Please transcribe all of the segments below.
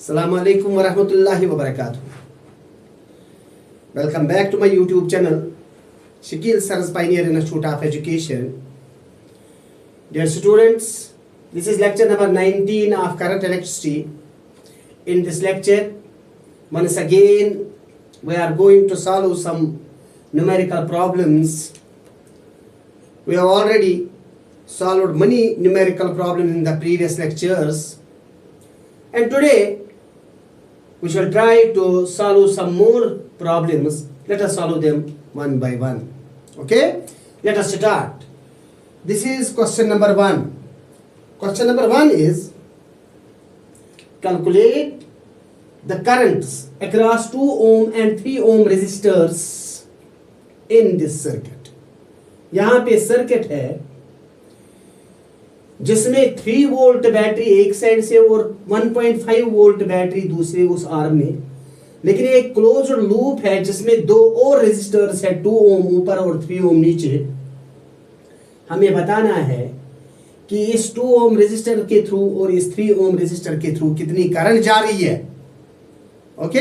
Assalamu alaikum warahmatullahi wabarakatuh. Welcome back to my YouTube channel, Shakil Sir's Pioneer Institute of Education. Dear students, this is lecture number 19 of current electricity. In this lecture, once again, we are going to solve some numerical problems. We have already solved many numerical problems in the previous lectures. And today, we shall try to solve some more problems. Let us solve them one by one. Okay? Let us start. This is question number 1. Question number 1 is calculate the currents across 2 ohm and 3 ohm resistors in this circuit. यहाँ पे circuit है जिसमें 3 volt battery एक side से और 1.5 volt battery दूसरे उस arm में, लेकिन एक क्लोज्ड लूप है जिसमें 2 और रेजिस्टर्स है, 2 ओम ऊपर और 3 ओम नीचे. हमें बताना है कि इस 2 ओम रेजिस्टर के थ्रू और इस 3 ओम रेजिस्टर के थ्रू कितनी करंट जा रही है. ओके,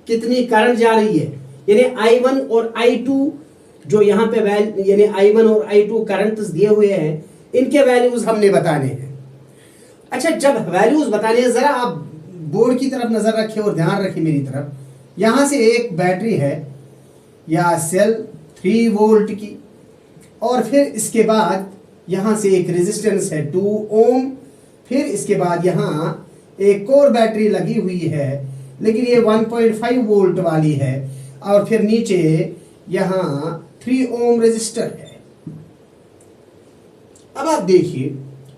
कितनी करंट जा रही है, यानी I1 और I2 जो यहाँ पे यानी I1 और I2 करंट दिए हुए हैं, इनके वैल्यूज हमने बताने हैं. अच्छा, जब वैल्यूज बताने हैं, जरा आप बोर्ड की तरफ नजर रखें और ध्यान रखें मेरी तरफ. यहां से एक बैटरी है या सेल 3 वोल्ट की, और फिर इसके बाद यहां से एक रेजिस्टेंस है 2 ओम, फिर इसके बाद यहां एक और बैटरी लगी हुई है, लेकिन ये 1.5 वोल्ट वाली है, और फिर नीचे यहां 3 ओम रेजिस्टर है. अब आप देखिए,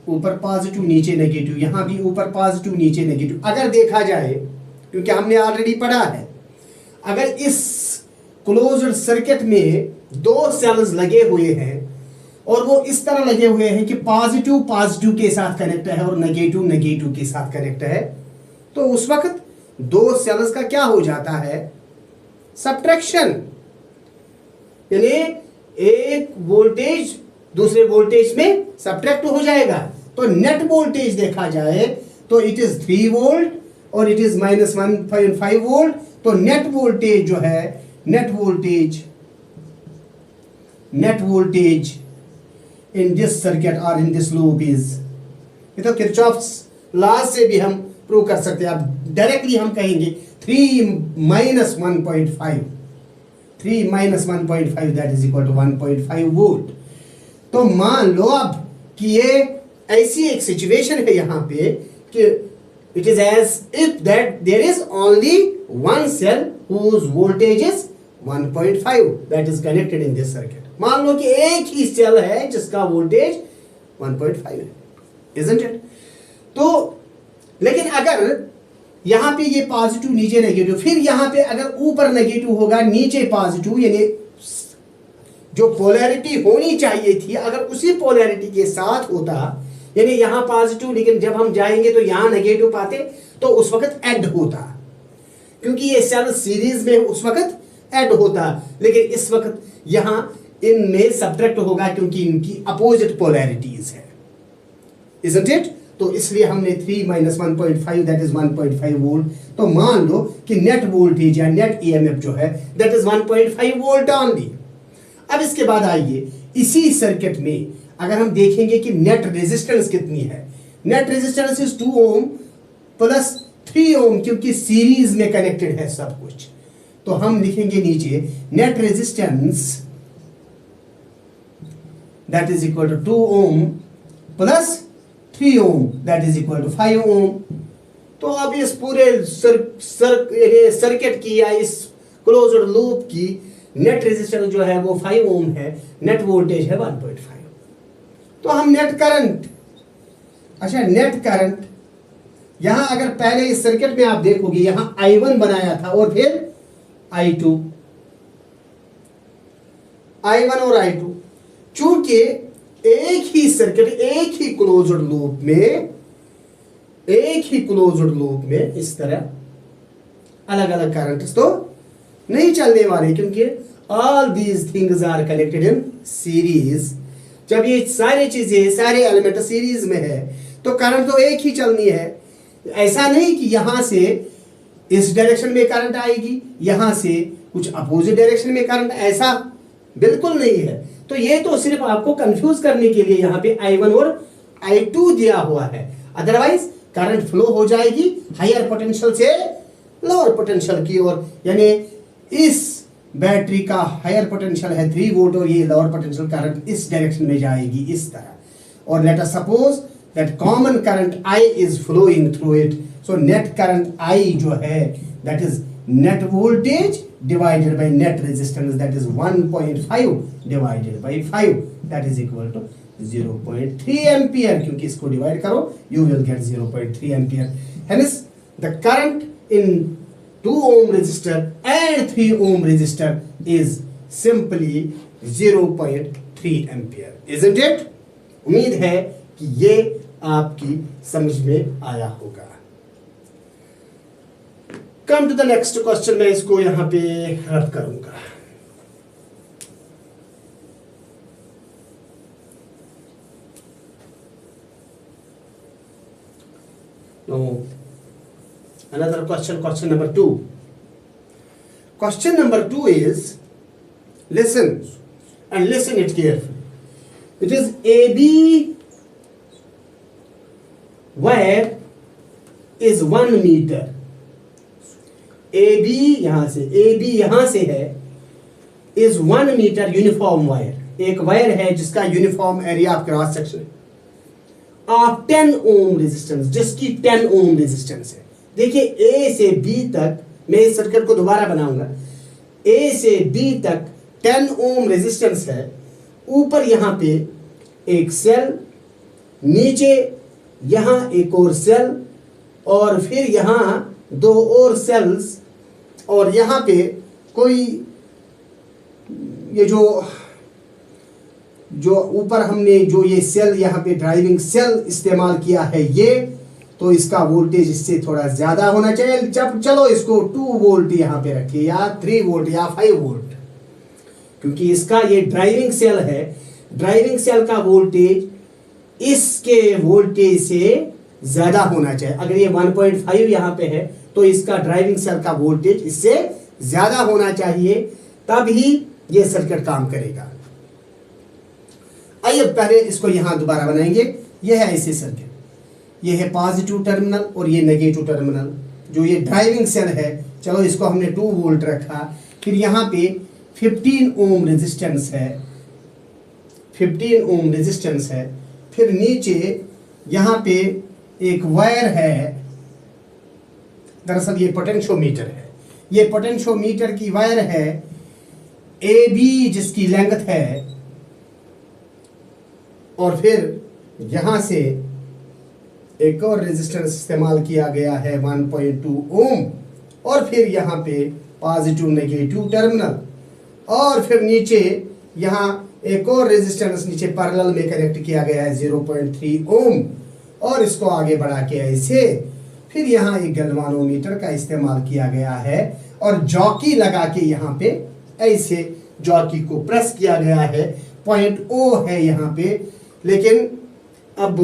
ऊपर पॉजिटिव नीचे नेगेटिव, यहां भी ऊपर पॉजिटिव नीचे नेगेटिव. अगर देखा जाए, क्योंकि हमने ऑलरेडी पढ़ा है, अगर इस क्लोज्ड सर्किट में 2 सेल्स लगे हुए हैं और वो इस तरह लगे हुए हैं कि पॉजिटिव पॉजिटिव के साथ कनेक्ट है और नेगेटिव नेगेटिव के साथ कनेक्ट है, तो उस वक्त 2 सेल्स का क्या हो जाता है, सब्ट्रैक्शन. यानी एक वोल्टेज दूसरे वोल्टेज में सब्ट्रैक्ट हो जाएगा. तो नेट वोल्टेज देखा जाए तो इट इज 3 वोल्ट और इट इज -1.5 वोल्ट. तो नेट वोल्टेज जो है, net voltage in this circuit और इन दिस लूप इज, ये तो किरचॉफ्स लॉ से भी हम प्रूव कर सकते हैं. अब डायरेक्टली हम कहेंगे 3 - 1.5 that is equal to 1.5 volt. तो मान लो अब कि ये ऐसी एक सिचुएशन है यहां पे कि it is as if that there is only one cell whose voltage is 1.5 that is connected in this circuit. मान लो कि एक ही सेल है जिसका वोल्टेज 1.5 है, इजंट इट? तो लेकिन अगर यहां पे ये पॉजिटिव नीचे नेगेटिव, फिर यहां पे अगर ऊपर नेगेटिव होगा नीचे पॉजिटिव, यानी जो पोलैरिटी होनी चाहिए थी अगर उसी पोलैरिटी के साथ होता, यानी यहां पॉजिटिव लेकिन जब हम जाएंगे तो यहां नेगेटिव पाते, तो उस वक्त ऐड होता, क्योंकि ये सेल सीरीज में उस वक्त ऐड होता. लेकिन इस वक्त यहां इनमें सब्ट्रैक्ट होगा क्योंकि इनकी अपोजिट पोलैरिटीज है, इजंट इट? तो इसलिए हमने 3 - 1.5 दैट इज 1.5 वोल्ट. तो मान लो कि नेट वोल्टेज या नेट ईएमएफ जो है दैट इज 1.5 वोल्ट ओनली. अब इसके बाद आइए, इसी सर्किट में अगर हम देखेंगे कि नेट रेजिस्टेंस कितनी है. Net resistance is 2 ohm plus 3 ओम, क्योंकि सीरीज में कनेक्टेड है सब कुछ. तो हम लिखेंगे नीचे net resistance that is equal to 2 ohm plus 3 ohm that is equal to 5 ohm. तो अब इस पूरे सर्किट की या इस क्लोज्ड लूप की नेट रेजिस्टेंस जो है वो 5 ओम है, नेट वोल्टेज है 1.5. तो हम नेट करंट, अच्छा नेट करंट यहां अगर पहले इस सर्किट में आप देखोगे यहां I1 बनाया था और फिर I2, I1 और I2, चूंकि एक ही सर्किट एक ही क्लोज्ड लूप में इस तरह अलग अलग करंट्स तो नहीं चलने वाले, क्योंकि all these things are connected in series. जब ये सारी चीजें सारे एलिमेंट सीरीज में है तो करंट तो एक ही चलनी है. ऐसा नहीं कि यहां से इस डायरेक्शन में करंट आएगी, यहां से कुछ अपोजिट डायरेक्शन में करंट, ऐसा बिल्कुल नहीं है। तो ये तो सिर्फ आपको कंफ्यूज करने के लिए यहां पे I1 और I2 दिया हुआ है, अदरवाइज करंट फ्लो हो जाएगी हायर पोटेंशियल से लोअर पोटेंशियल की ओर। यानी इस बैटरी का हायर पोटेंशियल है 3 वोल्ट और ये लोअर पोटेंशियल करंट इस डायरेक्शन में जाएगी इस तरह। और let us suppose that common current I is flowing through it, so net current I जो है that is net voltage divided by net resistance, that is 1.5 divided by 5, that is equal to 0.3 ampere। क्योंकि इसको divide करो you will get 0.3 ampere। hence the current in 2 ohm resistor and 3 ohm resistor is simply 0.3 ampere, isn't it? उम्मीद है कि ये आपकी समझ में आया होगा। Come to the next question, मैं इसको यहां पे रब करूंगा। No another question, question number 2। Question number 2 is, listen and listen it carefully. It is AB wire is 1 metre. AB यहां से, AB यहां से है, इज 1 मीटर यूनिफॉर्म वायर, एक वायर है जिसका uniform area of cross section of 10 ohm resistance, जिसकी 10 ohm resistance है। देखिए A से B तक, मैं इस सर्किट को दोबारा बनाऊंगा, A से B तक 10 ओम रेजिस्टेंस है। ऊपर यहां पे एक सेल, नीचे यहां एक और सेल, और फिर यहां 2 और सेल्स, और यहां पे कोई ये जो ऊपर हमने जो ये सेल यहां पे ड्राइविंग सेल इस्तेमाल किया है ये, तो इसका वोल्टेज इससे थोड़ा ज्यादा होना चाहिए। जब चलो इसको 2 वोल्ट यहां पे रखिए, या 3 वोल्ट या 5 वोल्ट, क्योंकि इसका ये ड्राइविंग सेल है। ड्राइविंग सेल का वोल्टेज इसके वोल्टेज से ज्यादा होना चाहिए। अगर ये 1.5 यहां पे है तो इसका ड्राइविंग सेल का वोल्टेज इससे ज्यादा होना चाहिए, तब ही ये सर्किट काम करेगा। आइए पहले इसको यहां दोबारा बनाएंगे। ये है ऐसे सर्किट, ये है पॉजिटिव टर्मिनल और ये नेगेटिव टर्मिनल, जो ये ड्राइविंग सेल है। चलो इसको हमने 2 वोल्ट रखा, फिर यहां पे 15 ओम रेजिस्टेंस है, 15 ओम रेजिस्टेंस है। फिर नीचे यहां पे एक वायर है, दरअसल ये पोटेंशियोमीटर है, ये पोटेंशियोमीटर की वायर है AB जिसकी लेंथ है, और फिर यहां से एक और रेजिस्टेंस इस्तेमाल किया गया है 1.2 ओम, और फिर यहां पे पॉजिटिव नेगेटिव टर्मिनल, और फिर नीचे यहां एक और रेजिस्टेंस नीचे पैरेलल में कनेक्ट किया गया है 0.3 ओम, और इसको आगे बढ़ा के ऐसे। फिर यहाँ एक गैल्वानोमीटर का इस्तेमाल किया गया है, और जॉकी लगा के यहाँ पे ऐसे जॉकी को प्रेस किया गया है। पॉइंट O है यहाँ पे, लेकिन अब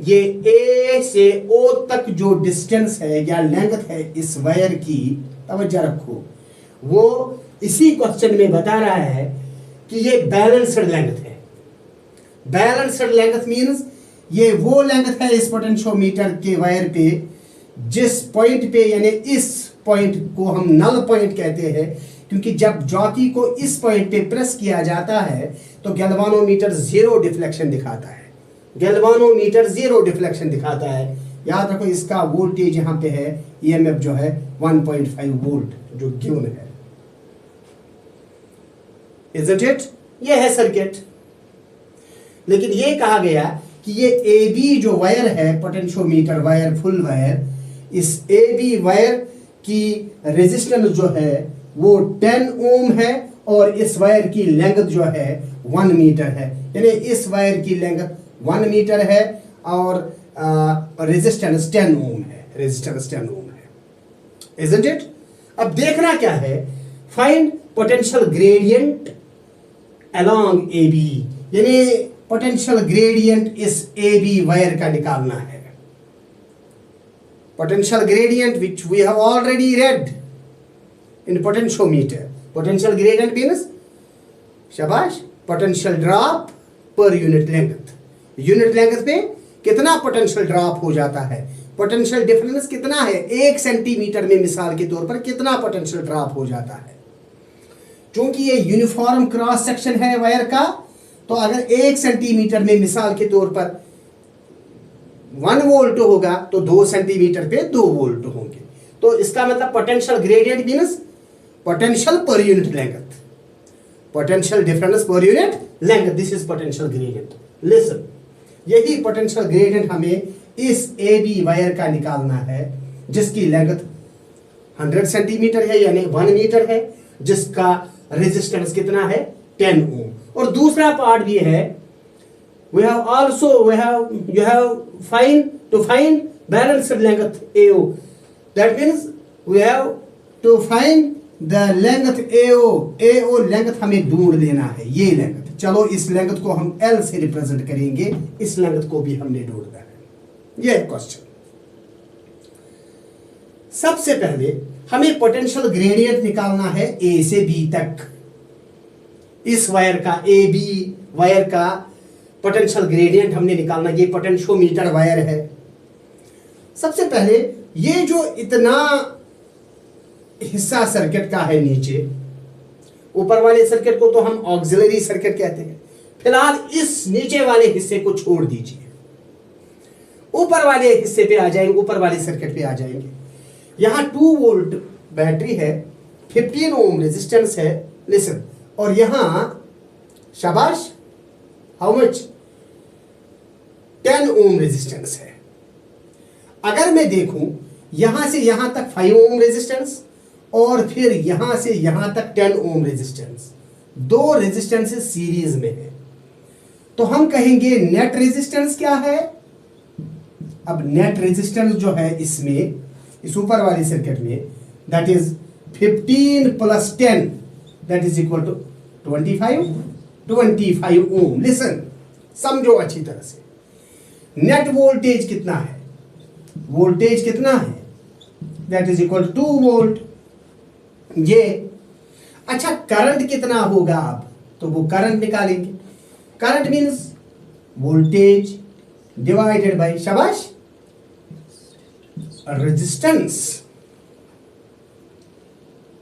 ये A से O तक जो डिस्टेंस है या लेंथ है इस वायर की, तवज्जो रखो, वो इसी क्वेश्चन में बता रहा है कि ये बैलेंस्ड लेंथ है। बैलेंस्ड लेंथ मीन्स ये वो लेंथ है इस पोटेंशियोमीटर के वायर पे जिस पॉइंट पे, यानी इस पॉइंट को हम नल पॉइंट कहते हैं, क्योंकि जब जॉकी को इस पॉइंट पे प्रेस किया जाता है तो गैल्वानोमीटर 0 डिफ्लेक्शन दिखाता है। गैल्वानोमीटर 0 डिफ्लेक्शन दिखाता है। याद रखो इसका वोल्टेज यहाँ पे है, EMF जो है 1.5 वोल्ट जो गिवन है। Isn't it? ये है सर्किट। लेकिन ये कहा गया कि ये AB जो वायर है, पोटेंशियोमीटर वायर, फुल वायर, इस AB वायर की रेजिस्टेंस जो है वो 10 ओम है, और इस वायर की लेंथ जो है 1 मीटर है। यानी इस वायर की लेंथ 1 मीटर है और रेजिस्टेंस 10 ओम है, रेजिस्टेंस 10 ओम है। Isn't it? अब देखना क्या है, find potential gradient along AB, यानी पोटेंशियल ग्रेडियंट इस AB वायर का निकालना है। potential gradient which we have already read in potentiometer. Potential gradient means शाबाश potential drop per unit length. Unit length पे कितना पोटेंशियल ड्रॉप हो जाता है, पोटेंशियल डिफरेंस कितना है, 1 सेंटीमीटर में मिसाल के तौर पर कितना पोटेंशियल ड्रॉप हो जाता है। क्योंकि ये यूनिफॉर्म क्रॉस सेक्शन है वायर का, तो अगर 1 सेंटीमीटर में मिसाल के तौर पर 1 वोल्ट होगा तो 2 सेंटीमीटर पे 2 वोल्ट होंगे। तो इसका मतलब potential gradient means potential per unit length, potential difference per unit length, this is potential gradient. Listen, यही पोटेंशियल ग्रेडियंट हमें इस ए बी वायर का निकालना है जिसकी लेंथ 100 सेंटीमीटर है यानी 1 मीटर है, जिसका रेजिस्टेंस कितना है 10 ओम। और दूसरा पार्ट भी है, you have to find balanced length AO, that means we have to find the length AO length हमें ढूंढ लेना है। ये लेंथ, चलो इस लेंथ को हम L से रिप्रेजेंट करेंगे, इस लेंथ को भी हमने ढूंढना है। ये क्वेश्चन, सबसे पहले हमें पोटेंशियल ग्रेडियंट निकालना है A से B तक। इस वायर का AB वायर का पोटेंशियल ग्रेडियंट हमने निकालना, ये पोटेंशियोमीटर वायर है। सबसे पहले ये जो इतना हिस्सा सर्किट का है नीचे, ऊपर वाले सर्किट को तो हम ऑक्सिलरी सर्किट कहते हैं। फिलहाल इस नीचे वाले हिस्से को छोड़ दीजिए, ऊपर वाले हिस्से पे आ जाएंगे, ऊपर वाले सर्किट पे आ जाएंगे। यहां 2 वोल्ट बैटरी है, 15 ओम रेजिस्टेंस है, लिसन, और यहां शाबाश हाउ मच 10 ओम रेजिस्टेंस है। अगर मैं देखूं यहां से यहां तक 5 ओम रेजिस्टेंस और फिर यहां से यहां तक 10 ओम रेजिस्टेंस, 2 रेजिस्टेंसेस सीरीज में है, तो हम कहेंगे नेट रेजिस्टेंस क्या है। अब नेट रेजिस्टेंस जो है इसमें, इस ऊपर वाली सर्किट में, that is 15 plus 10 that is equal to 25 ohm. Listen, समझो अच्छी तरह से, नेट वोल्टेज कितना है, वोल्टेज कितना है, that is equal to 2 volt. ये अच्छा, करंट कितना होगा अब, तो वो करंट निकालेंगे। Current means voltage divided by शाबाश resistance,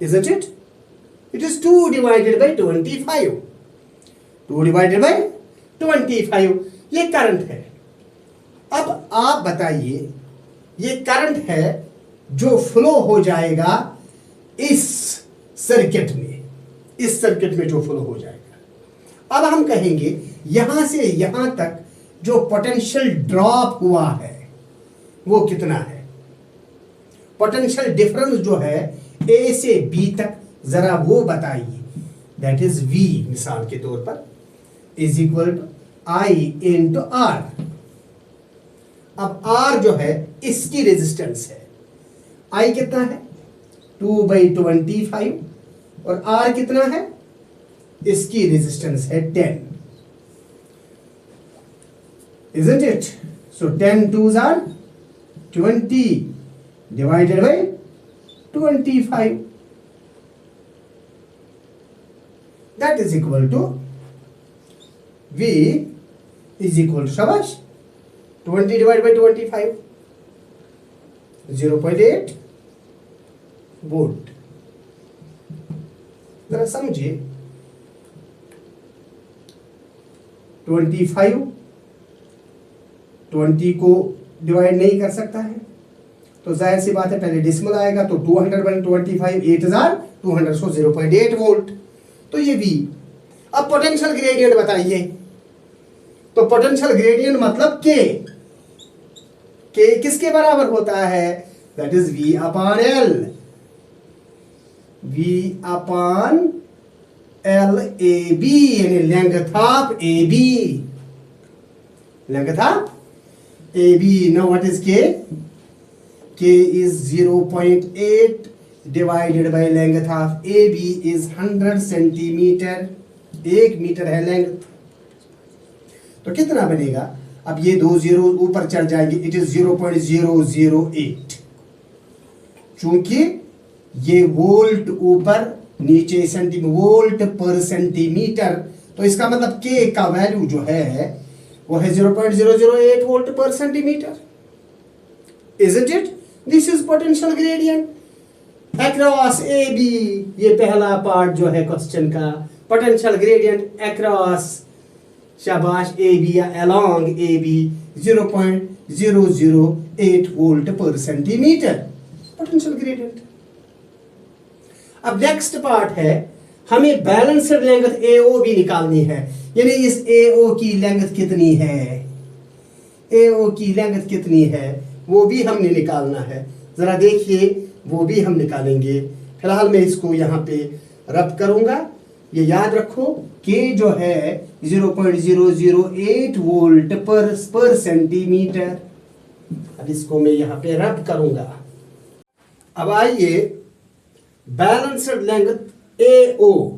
isn't it? It is 2 divided by 25, 2 divided by 25, ये करंट है। अब आप बताइए, ये करंट है जो फ्लो हो जाएगा इस सर्किट में, इस सर्किट में जो फ्लो हो जाएगा। अब हम कहेंगे यहां से यहां तक जो पोटेंशियल ड्रॉप हुआ है वो कितना है। पोटेंशियल डिफरेंस जो है ए से बी तक, जरा वो बताइए। दैट इज V मिसाल के तौर पर is equal to I into R। अब R जो है इसकी रेजिस्टेंस है, I कितना है 2/25 और R कितना है, इसकी रेजिस्टेंस है 10, isn't it? So 10 2s are 20 divided by 25, that is equal to V is equal to shabash 20 divided by 25, 0.8 volt. जरा समझिए, 25 20 को डिवाइड नहीं कर सकता है, तो जाहिर सी बात है पहले डिसिमल आएगा, तो 225 8200, सो 0.8 वोल्ट। तो ये V। अब पोटेंशियल ग्रेडियंट बताइए, तो पोटेंशियल ग्रेडियंट मतलब के किसके बराबर होता है, that is V upon L, V upon L AB, यानी length of AB, length of AB। Now what is K is 0.8 divided by length of AB is 100 centimetre, 1 metre है लेंथ, तो कितना बनेगा। अब ये 2 जीरो ऊपर चढ़ जाएंगे, इट इज 0.008, चूंकि ये वोल्ट ऊपर नीचे वोल्ट पर सेंटीमीटर, तो इसका मतलब K का वैल्यू जो है वो है 0.008 volt per centimetre. Isn't it? This is potential gradient across AB। ये पहला पार्ट जो है क्वेश्चन का, पोटेंशियल ग्रेडियंट across, शाबाश, AB या along AB 0.008 volt per centimetre, potential gradient. अब नेक्स्ट पार्ट है, हमें बैलेंस्ड लेंथ AO भी निकालनी है, यानी इस AO की लेंथ कितनी है, AO की लेंथ कितनी है वो भी हमने निकालना है। जरा देखिए, वो भी हम निकालेंगे। फिलहाल मैं इसको यहाँ पे रब करूंगा। ये याद रखो K जो है 0.008 वोल्ट पर सेंटीमीटर। अब इसको मैं यहाँ पे रब करूंगा। अब आइए balanced length AO,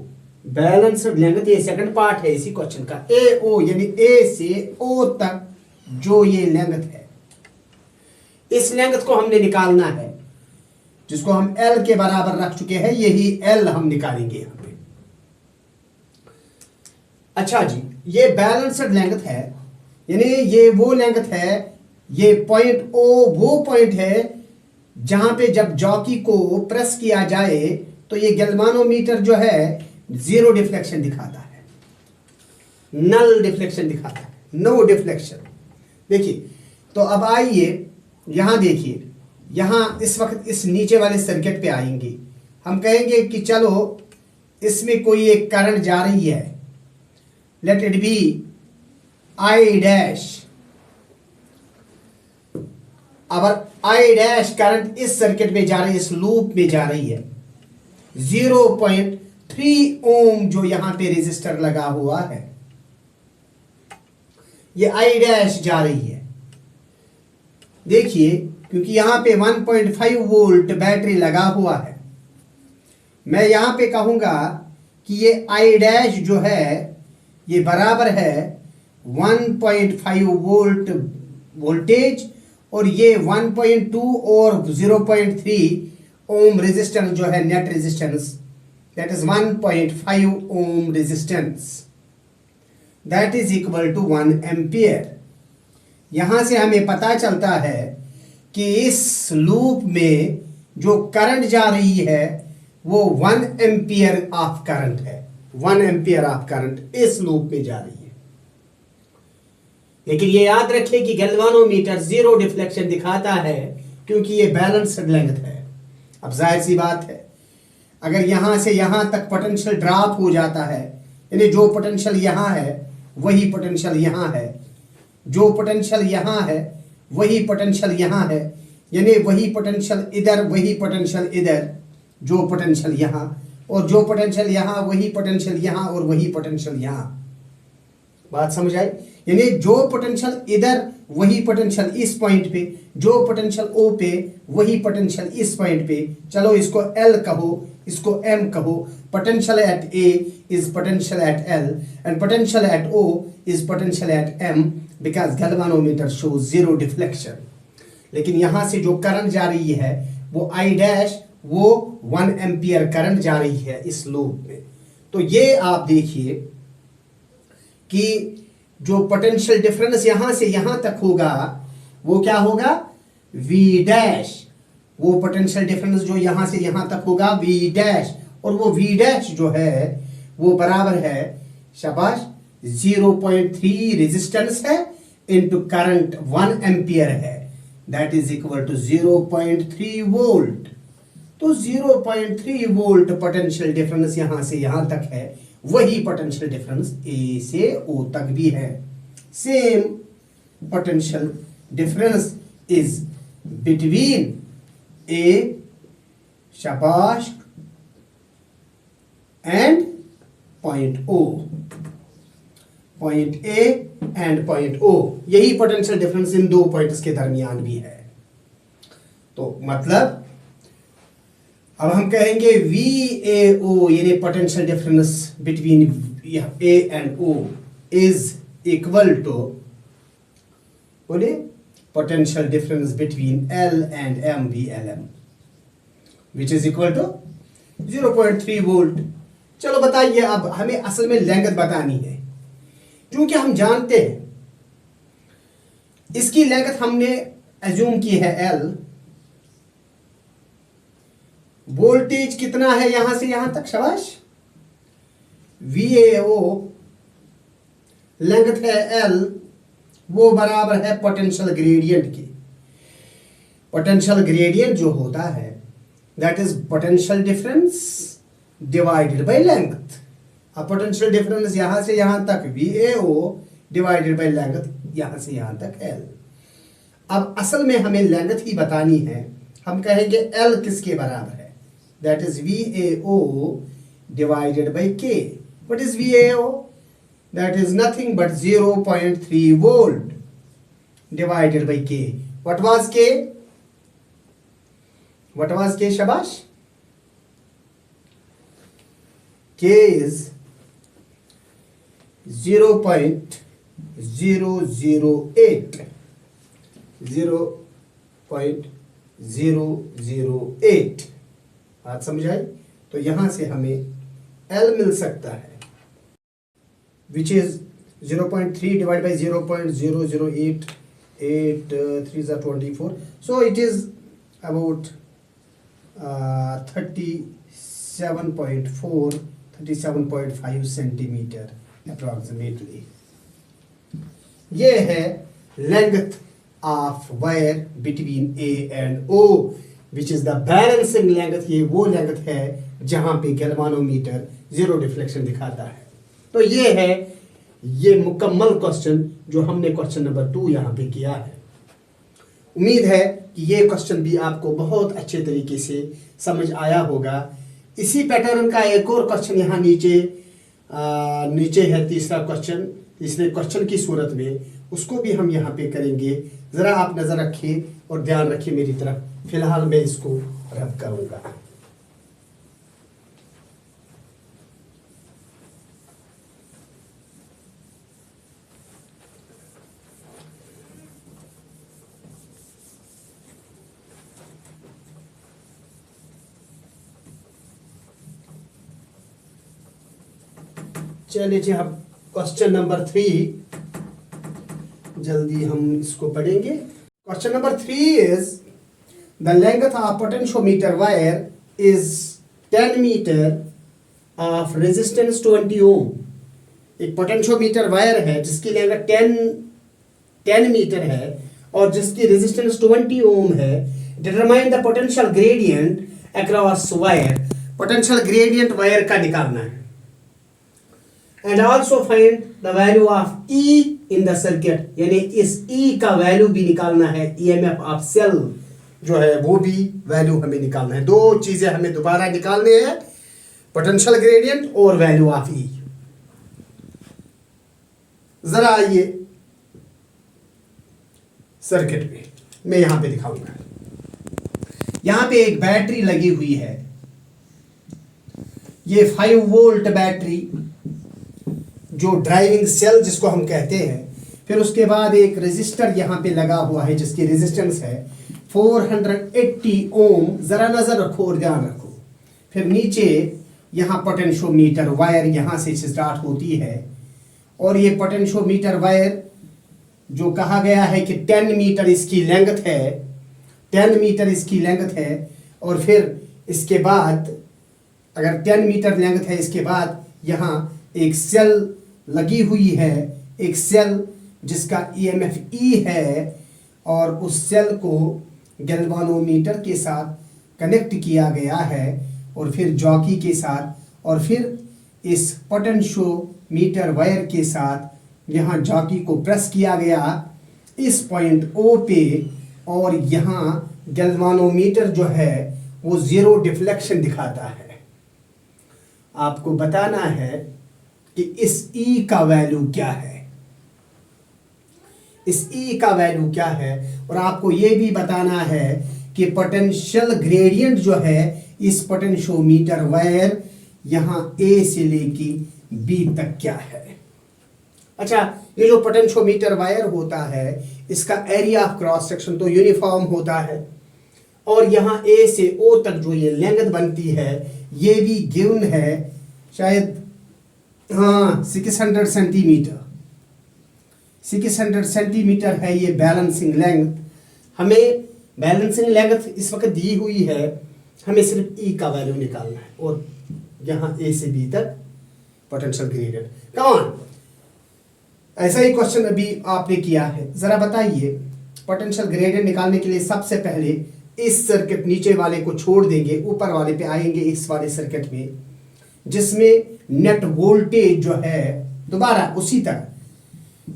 balanced length, ये सेकंड पार्ट है इसी क्वेश्चन का। AO यानी A से O तक जो ये लेंथ है, इस लेंथ को हमने निकालना है, जिसको हम L के बराबर रख चुके हैं, यही L हम निकालेंगे यहां पे। अच्छा जी, ये बैलेंस्ड लेंथ है, यानी ये वो लेंथ है, ये पॉइंट O वो पॉइंट है जहां पे जब जॉकी को प्रेस किया जाए तो ये गैल्वानोमीटर जो है जीरो डिफ्लेक्शन दिखाता है, नल डिफ्लेक्शन दिखाता है, नो डिफ्लेक्शन। देखिए, तो अब आइए यहां देखिए, यहां इस वक्त इस नीचे वाले सर्किट पे आएंगे। हम कहेंगे कि चलो इसमें कोई एक करंट जा रही है, let it be I dash. अब I डैश करंट इस सर्किट में जा रही है, इस लूप में जा रही है। 0.3 ओम जो यहां पे रेजिस्टर लगा हुआ है, ये I डैश जा रही है। देखिए, क्योंकि यहां पे 1.5 वोल्ट बैटरी लगा हुआ है, मैं यहां पे कहूंगा कि ये I डैश जो है ये बराबर है 1.5 वोल्ट वोल्टेज, और ये 1.2 और 0.3 ओम रेजिस्टेंस जो है net resistance, that is 1.5 ohm resistance, that is equal to 1 ampere. यहां से हमें पता चलता है कि इस लूप में जो करंट जा रही है वो 1 एम्पियर ऑफ करंट है, 1 एम्पियर ऑफ करंट इस लूप में जा रही है। लेकिन ये याद रखें कि गैल्वानोमीटर जीरो डिफ्लेक्शन दिखाता है, क्योंकि ये बैलेंस्ड लेंथ है। अब जाहिर सी बात है, अगर यहां से यहां तक पोटेंशियल ड्रॉप हो जाता है, यानी जो पोटेंशियल यहां है वही पोटेंशियल यहां है, जो पोटेंशियल यहां है वही पोटेंशियल यहां है, यानी वही पोटेंशियल इधर वही पोटेंशियल इधर, जो पोटेंशियल यहां, और जो पोटेंशियल यहां वही पोटेंशियल यहां, और वही पोटेंशियल यहां। बात समझ आई? यानी जो पोटेंशियल इधर वही पोटेंशियल इस पॉइंट पे, जो पोटेंशियल O पे वही पोटेंशियल इस पॉइंट पे। चलो इसको L कहो, इसको M कहो। Potential at A is potential at L and potential at O is potential at M, because galvanometer show zero deflection. लेकिन यहां से जो करंट जा रही है वो I डैश, वो 1 एम्पियर करंट जा रही है इस लूप में। तो ये आप देखिए कि जो पोटेंशियल डिफरेंस यहां से यहां तक होगा वो क्या होगा, V डैश। वो पोटेंशियल डिफरेंस जो यहां से यहां तक होगा V डैश, और वो V डैश जो है वो बराबर है, शाबाश, 0.3 रेजिस्टेंस है इनटू करंट 1 एम्पियर है, that is equal to 0.3 volt. तो 0.3 वोल्ट पोटेंशियल डिफरेंस यहां से यहां तक है, वही पोटेंशियल डिफरेंस A से O तक भी है। Same potential difference is between A, शाबाश, and point O, point A and point O। यही पोटेंशियल डिफरेंस इन दो पॉइंट्स के दरमियान भी है। तो मतलब अब हम कहेंगे VAO यानी potential difference between A and O is equal to, बोले, potential difference between L and M, VLM। Which is equal to 0.3 volt. चलो बताइए, अब हमें असल में लेंथ बतानी है, क्योंकि हम जानते हैं इसकी लेंथ हमने एज्यूम की है L। वोल्टेज कितना है यहां से यहां तक, शाबाश, VAO लेंथ है L, वो बराबर है पोटेंशियल ग्रेडियंट की। पोटेंशियल ग्रेडियंट जो होता है that is potential difference divided by length. अब पोटेंशियल डिफरेंस यहां से यहां तक VAO डिवाइडेड बाय लेंथ यहां से यहां तक L। अब असल में हमें लेंथ ही बतानी है, हम कहेंगे L किसके बराबर है, that is VAO divided by K। What is VAO? That is nothing but 0.3 volt divided by K। What was K? What was K, शाबाश? K is 0.008 0.008। बात समझ आई? तो यहां से हमें L मिल सकता है which is 0.3 divide by 0.008, 8 3 24, so it is about 37.5 centimetre approximately. ये है length of wire between A and O which is the balancing length. ये वो लेंथ है जहां पे गैल्वानोमीटर जीरो डिफ्लेक्शन दिखाता है। तो ये है ये मुकम्मल क्वेश्चन जो हमने क्वेश्चन नंबर 2 यहां पे किया है। उम्मीद है कि ये क्वेश्चन भी आपको बहुत अच्छे तरीके से समझ आया होगा। इसी पैटर्न का एक और क्वेश्चन यहाँ नीचे है, तीसरा क्वेश्चन, तीसरे क्वेश्चन की सूरत में, उसको भी हम यहाँ पे करेंगे। ज़रा आप नज़र रखिए और ध्यान रखिए मेरी तरफ। फिलहाल मैं इसको रब करूँगा। चलिए जी, अब क्वेश्चन नंबर 3 जल्दी हम इसको पढ़ेंगे। Question number 3 is the length of potentiometer wire is 10 metre of resistance 20 ohm. एक पोटेंशियोमीटर वायर है जिसकी लेंथ 10 मीटर है और जिसकी रेजिस्टेंस 20 ओम है। Determine the potential gradient across wire. Potential gradient wire का निकालना है। And also find the value of E in the circuit, यानी इस E का वैल्यू भी निकालना है। EMF ऑफ सेल जो है वो भी वैल्यू हमें निकालना है। दो चीजें हमें दोबारा निकालने हैं, पोटेंशियल ग्रेडियंट और वैल्यू ऑफ E। जरा आइए सर्किट पे, मैं यहां पे दिखाऊंगा। यहां पे एक बैटरी लगी हुई है, ये 5 वोल्ट बैटरी जो ड्राइविंग सेल जिसको हम कहते हैं। फिर उसके बाद एक रेजिस्टर यहाँ पे लगा हुआ है जिसकी रेजिस्टेंस है 480 ओम। ज़रा नज़र रखो और ध्यान रखो। फिर नीचे यहाँ पोटेंशियोमीटर वायर यहाँ से स्टार्ट होती है और ये पोटेंशियोमीटर वायर जो कहा गया है कि 10 मीटर इसकी लेंथ है, 10 मीटर इसकी लेंथ है। और फिर इसके बाद अगर 10 मीटर लेंथ है, इसके बाद यहाँ एक सेल लगी हुई है, एक सेल जिसका EMF E है और उस सेल को गैल्वानोमीटर के साथ कनेक्ट किया गया है और फिर जॉकी के साथ, और फिर इस पोटेंशियोमीटर वायर के साथ यहाँ जॉकी को प्रेस किया गया इस पॉइंट O पे, और यहाँ गैल्वानोमीटर जो है वो जीरो डिफ्लेक्शन दिखाता है। आपको बताना है कि इस E का वैल्यू क्या है, इस E का वैल्यू क्या है, और आपको यह भी बताना है कि पोटेंशियल ग्रेडियंट जो है इस पोटेंशियोमीटर वायर यहाँ A से लेके B तक क्या है। अच्छा, ये जो पोटेंशियोमीटर वायर होता है इसका एरिया ऑफ क्रॉस सेक्शन तो यूनिफॉर्म होता है। और यहाँ ए से ओ तक जो ये लेंथ बनती है ये भी गिवन है, शायद हाँ 600 सेंटीमीटर, 600 सेंटीमीटर है ये बैलेंसिंग लेंथ। हमें बैलेंसिंग लेंथ इस वक्त दी हुई है, हमें सिर्फ ई का वैल्यू निकालना है और यहाँ ए से बी तक पोटेंशियल ग्रेडियंट। कम ऑन, ऐसा ही क्वेश्चन अभी आपने किया है, जरा बताइए पोटेंशियल ग्रेडियंट निकालने के लिए सबसे पहले इस सर्किट नीचे वाले को छोड़ देंगे, ऊपर वाले पे आएंगे इस वाले सर्किट में जिसमें नेट वोल्टेज जो है दोबारा उसी तरह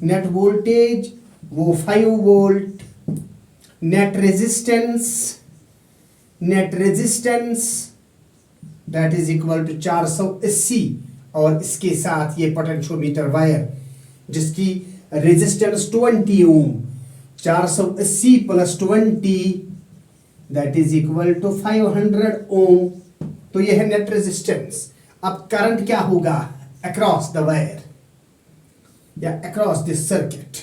नेट वोल्टेज वो 5 volt, net resistance that is equal to 480 और इसके साथ ये पोटेंशियोमीटर वायर जिसकी resistance 20 ohm, 480 plus 20 that is equal to 500 ohm. तो ये है नेट रेजिस्टेंस। अब करंट क्या होगा अक्रॉस द वायर या across this circuit,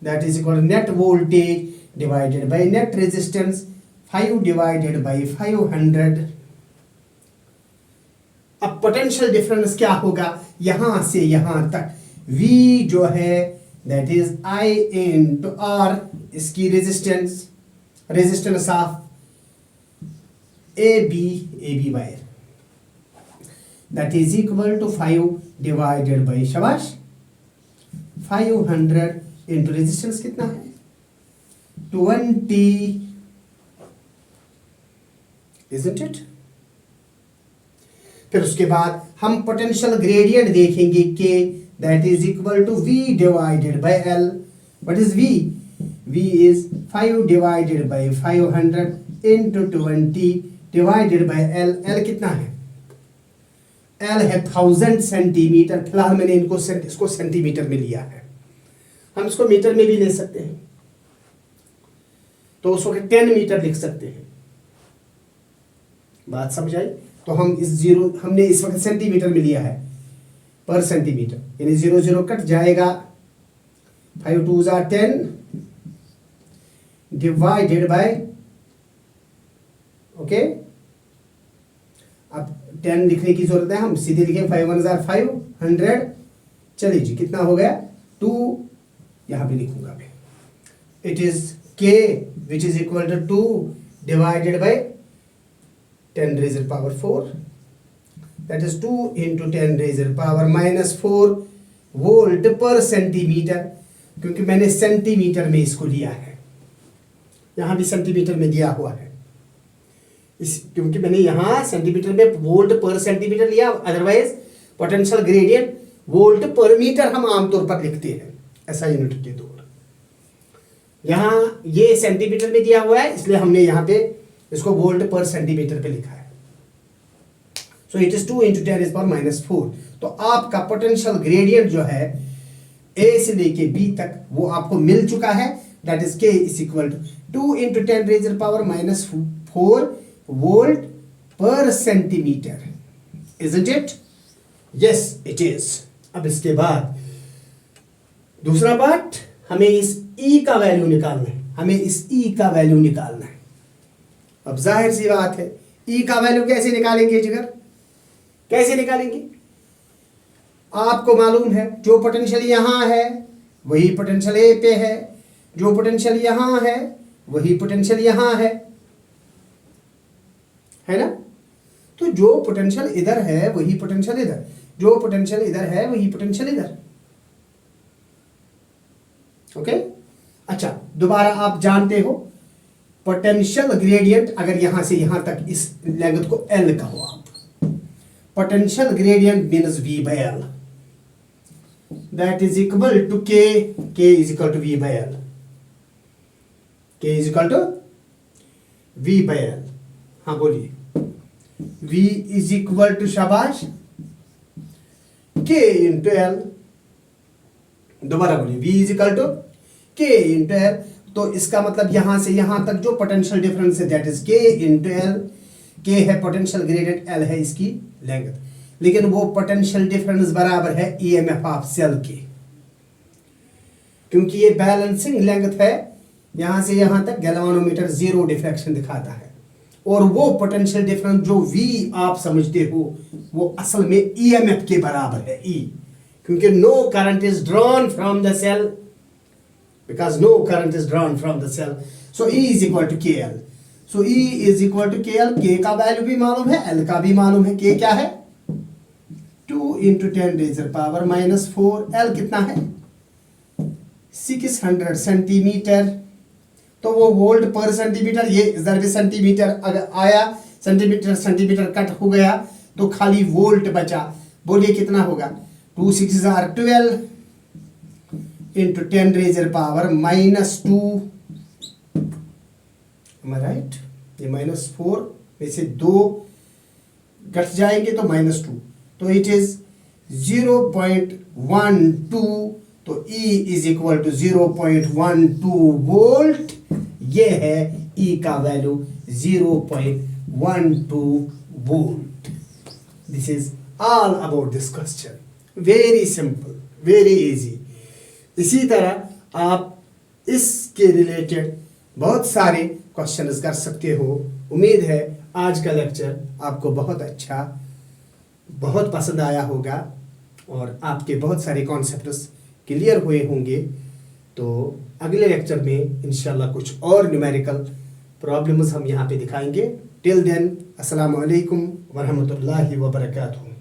that is equal to net voltage divided by net resistance 5 divided by 500। अब potential difference क्या होगा यहां से यहां तक, V जो है that is I into R, इसकी resistance of AB wire that is equal to 5 divided by शाबाश 500 इनटू रेजिस्टेंस कितना है 20, isn't it? फिर उसके बाद हम पोटेंशियल ग्रेडियंट देखेंगे K that is equal to V divided by L। What is V? V is 5 divided by 500 into 20 divided by L। L कितना है? L है 1000 सेंटीमीटर। फिलहाल मैंने इसको सेंटीमीटर में लिया है, हम इसको मीटर में भी ले सकते हैं, तो उसको 10 मीटर लिख सकते हैं। बात समझ आई? तो हम हमने इस वक्त सेंटीमीटर में लिया है पर सेंटीमीटर, यानी 0 0 कट जाएगा, 5 2 10 डिवाइडेड बाय, ओके अब 10 लिखने की जरूरत है, हम सीधे लिखें 5 1 500। चलिए जी कितना हो गया 2, यहां पे लिखूंगा मैं, it is K which is equal to 2 divided by 10 raised power 4, that is 2 into 10 raised power minus 4 volt per centimetre, क्योंकि मैंने सेंटीमीटर में इसको लिया है, यहां भी सेंटीमीटर में दिया हुआ है क्योंकि मैंने यहां सेंटीमीटर में वोल्ट पर सेंटीमीटर लिया, अदरवाइज पोटेंशियल ग्रेडियंट वोल्ट पर मीटर हम आमतौर पर लिखते हैं ऐसा यूनिट के तौर। यहां ये सेंटीमीटर में दिया हुआ है इसलिए हमने यहां पे इसको वोल्ट पर सेंटीमीटर पे लिखा है। So it is 2 into 10 is power minus 4। तो आपका पोटेंशियल ग्रेडियंट जो है ए से लेके बी तक वो आपको मिल चुका है, that is K is equal to 2 into 10 raise power minus 4 volt per centimetre. Isn't it? Yes it is. अब इसके बाद दूसरा पार्ट, हमें इस ई का वैल्यू निकालना है, हमें इस ई का वैल्यू निकालना है। अब जाहिर सी बात है ई का वैल्यू कैसे निकालेंगे जिगर, कैसे निकालेंगे? आपको मालूम है जो पोटेंशियल यहां है वही पोटेंशियल ए पे है, जो पोटेंशियल यहां है वही पोटेंशियल यहां है ना? तो जो पोटेंशियल इधर है वही पोटेंशियल इधर, जो पोटेंशियल इधर है वही पोटेंशियल इधर। ओके अच्छा, दोबारा आप जानते हो पोटेंशियल ग्रेडियंट, अगर यहां से यहां तक इस लेंथ को L कहो आप, potential gradient means V by L, that is equal to K is equal to V by L, K is equal to V by L। हाँ बोलिए, V इज इक्वल टू शाबाश K इंटू L। दोबारा बोलिए, V is equal to K into L। तो इसका मतलब यहां से यहां तक जो पोटेंशियल डिफरेंस है that is K into L। K है पोटेंशियल ग्रेडियंट, L है इसकी लेंथ, लेकिन वो पोटेंशियल डिफरेंस बराबर है EMF ऑफ सेल के, क्योंकि ये बैलेंसिंग लेंथ है, यहाँ से यहाँ तक गैल्वानोमीटर 0 डिफ्रैक्शन दिखाता है, और वो पोटेंशियल डिफरेंस जो V आप समझते हो वो असल में EMF के बराबर है, E, क्योंकि no current is drawn from the cell, because no current is drawn from the cell, so E is equal to KL। So E is equal to KL, K का वैल्यू भी मालूम है, L का भी मालूम है। K क्या है? 2 × 10⁻⁻⁴। L कितना है? 600 सेंटीमीटर। तो वो वोल्ट पर सेंटीमीटर, ये इधर भी सेंटीमीटर अगर आया, सेंटीमीटर कट हो गया तो खाली वोल्ट बचा। बोलिए कितना होगा? 2 6 are 12 × 10⁻⁻²। राइट, ये -4 में से 2 घट जाएंगे तो -2, तो इट इज 0.12। तो E is equal to 0.12 volt. ये है E का value 0.12 volt. This is all about this question, very simple, very easy. इसी तरह आप इसके रिलेटेड बहुत सारे क्वेश्चंस कर सकते हो। उम्मीद है आज का लेक्चर आपको बहुत अच्छा, बहुत पसंद आया होगा और आपके बहुत सारे कॉन्सेप्ट्स क्लियर हुए होंगे। तो अगले लेक्चर में इंशाल्लाह कुछ और न्यूमेरिकल प्रॉब्लम्स हम यहाँ पे दिखाएंगे। टिल देन, अस्सलाम वालेकुम वरहमतुल्लाहि वबरकातुहू।